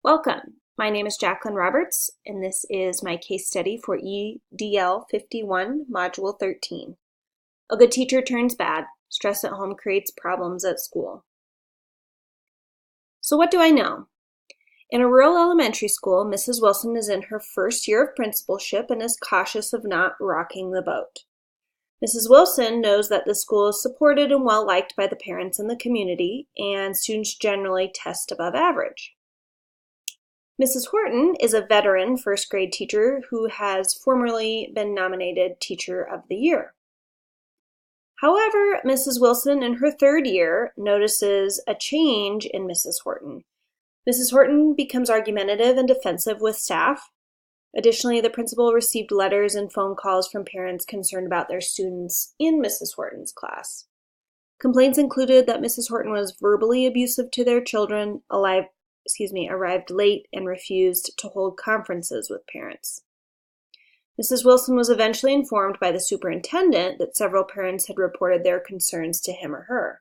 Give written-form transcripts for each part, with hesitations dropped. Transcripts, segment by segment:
Welcome. My name is Jacqueline Roberts, and this is my case study for EDL 51, Module 13. A good teacher turns bad. Stress at home creates problems at school. So what do I know? In a rural elementary school, Mrs. Wilson is in her first year of principalship and is cautious of not rocking the boat. Mrs. Wilson knows that the school is supported and well liked by the parents and the community, and students generally test above average. Mrs. Horton is a veteran first grade teacher who has formerly been nominated Teacher of the Year. However, Mrs. Wilson in her third year notices a change in Mrs. Horton. Mrs. Horton becomes argumentative and defensive with staff. Additionally, the principal received letters and phone calls from parents concerned about their students in Mrs. Horton's class. Complaints included that Mrs. Horton was verbally abusive to their children, arrived late, and refused to hold conferences with parents. Mrs. Wilson was eventually informed by the superintendent that several parents had reported their concerns to him or her.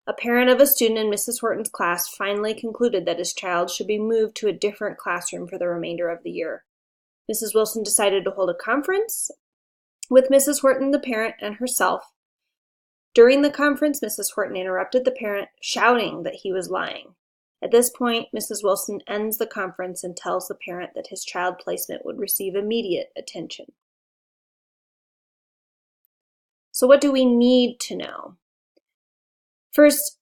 A parent of a student in Mrs. Horton's class finally concluded that his child should be moved to a different classroom for the remainder of the year. Mrs. Wilson decided to hold a conference with Mrs. Horton, the parent, and herself. During the conference, Mrs. Horton interrupted the parent, shouting that he was lying. At this point, Mrs. Wilson ends the conference and tells the parent that his child placement would receive immediate attention. So what do we need to know? First,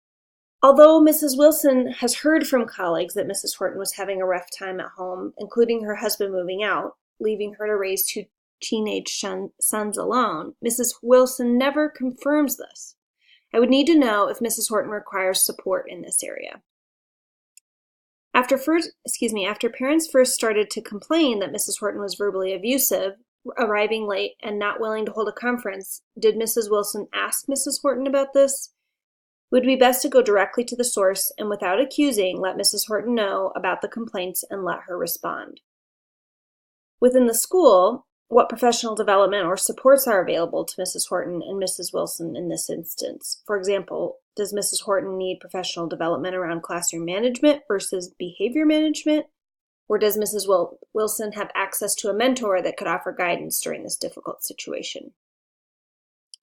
although Mrs. Wilson has heard from colleagues that Mrs. Horton was having a rough time at home, including her husband moving out, leaving her to raise two teenage sons alone, Mrs. Wilson never confirms this. I would need to know if Mrs. Horton requires support in this area. After parents first started to complain that Mrs. Horton was verbally abusive, arriving late, and not willing to hold a conference, did Mrs. Wilson ask Mrs. Horton about this? It would be best to go directly to the source and, without accusing, let Mrs. Horton know about the complaints and let her respond. Within the school, what professional development or supports are available to Mrs. Horton and Mrs. Wilson in this instance? For example, does Mrs. Horton need professional development around classroom management versus behavior management? Or does Mrs. Wilson have access to a mentor that could offer guidance during this difficult situation?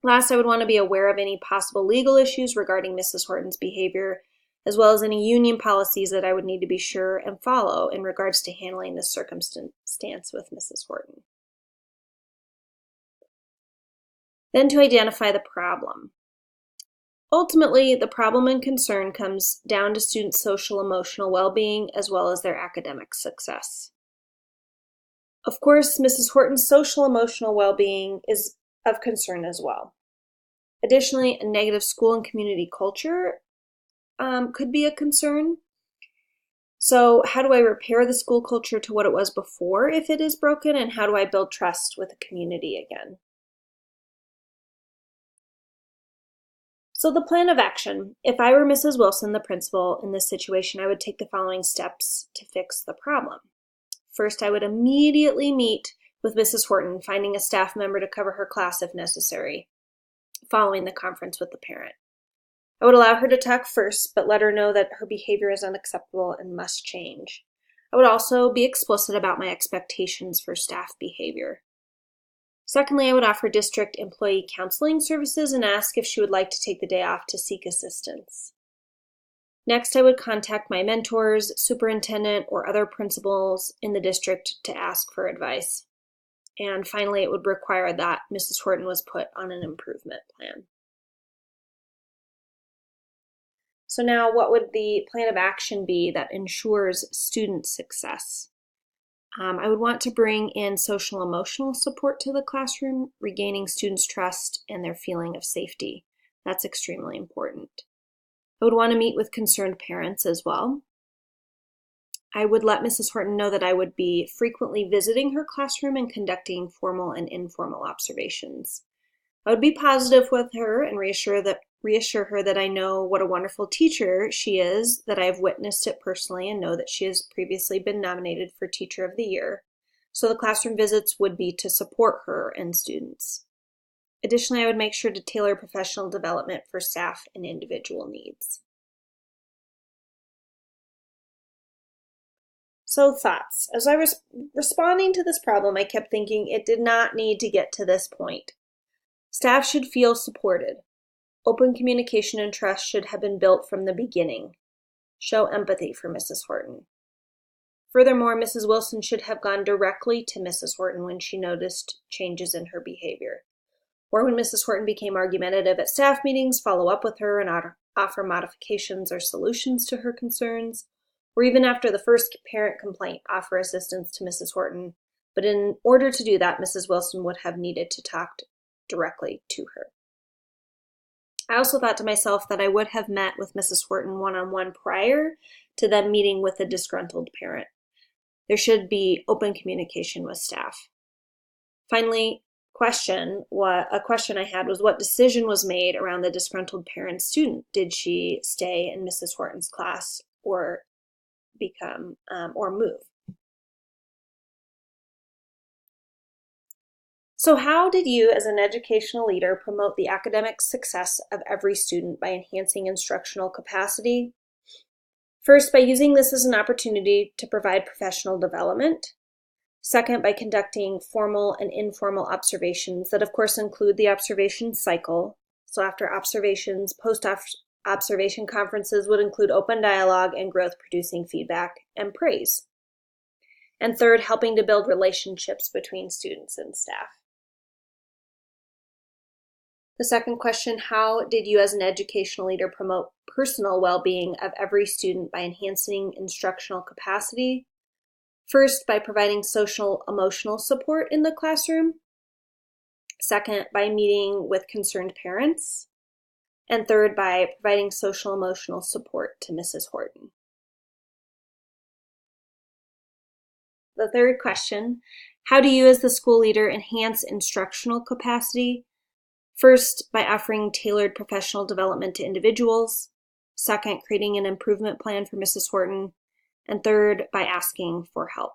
Last, I would want to be aware of any possible legal issues regarding Mrs. Horton's behavior, as well as any union policies that I would need to be sure and follow in regards to handling this circumstance with Mrs. Horton. Then to identify the problem. Ultimately, the problem and concern comes down to students' social emotional well-being as well as their academic success. Of course, Mrs. Horton's social emotional well-being is of concern as well. Additionally, a negative school and community culture could be a concern. So how do I repair the school culture to what it was before if it is broken, and how do I build trust with the community again? So the plan of action. If I were Mrs. Wilson, the principal, in this situation, I would take the following steps to fix the problem. First, I would immediately meet with Mrs. Horton, finding a staff member to cover her class if necessary, following the conference with the parent. I would allow her to talk first, but let her know that her behavior is unacceptable and must change. I would also be explicit about my expectations for staff behavior. Secondly, I would offer district employee counseling services and ask if she would like to take the day off to seek assistance. Next, I would contact my mentors, superintendent, or other principals in the district to ask for advice. And finally, it would require that Mrs. Horton was put on an improvement plan. So now, what would the plan of action be that ensures student success? I would want to bring in social emotional support to the classroom, regaining students' trust and their feeling of safety. That's extremely important. I would want to meet with concerned parents as well. I would let Mrs. Horton know that I would be frequently visiting her classroom and conducting formal and informal observations. I would be positive with her and reassure her that I know what a wonderful teacher she is, that I have witnessed it personally and know that she has previously been nominated for Teacher of the Year. So the classroom visits would be to support her and students. Additionally, I would make sure to tailor professional development for staff and individual needs. So thoughts. As I was responding to this problem, I kept thinking it did not need to get to this point. Staff should feel supported. Open communication and trust should have been built from the beginning. Show empathy for Mrs. Horton. Furthermore, Mrs. Wilson should have gone directly to Mrs. Horton when she noticed changes in her behavior. Or when Mrs. Horton became argumentative at staff meetings, follow up with her and offer modifications or solutions to her concerns. Or even after the first parent complaint, offer assistance to Mrs. Horton. But in order to do that, Mrs. Wilson would have needed to talk directly to her. I also thought to myself that I would have met with Mrs. Horton one-on-one prior to them meeting with a disgruntled parent. There should be open communication with staff. Finally, a question I had was what decision was made around the disgruntled parent student? Did she stay in Mrs. Horton's class or move? So how did you as an educational leader promote the academic success of every student by enhancing instructional capacity? First, by using this as an opportunity to provide professional development. Second, by conducting formal and informal observations that of course include the observation cycle. So after observations, post-observation conferences would include open dialogue and growth-producing feedback and praise. And third, helping to build relationships between students and staff. The second question, how did you as an educational leader promote personal well-being of every student by enhancing instructional capacity? First, by providing social emotional support in the classroom. Second, by meeting with concerned parents. And third, by providing social emotional support to Mrs. Horton. The third question, how do you as the school leader enhance instructional capacity? First, by offering tailored professional development to individuals. Second, creating an improvement plan for Mrs. Horton. And third, by asking for help.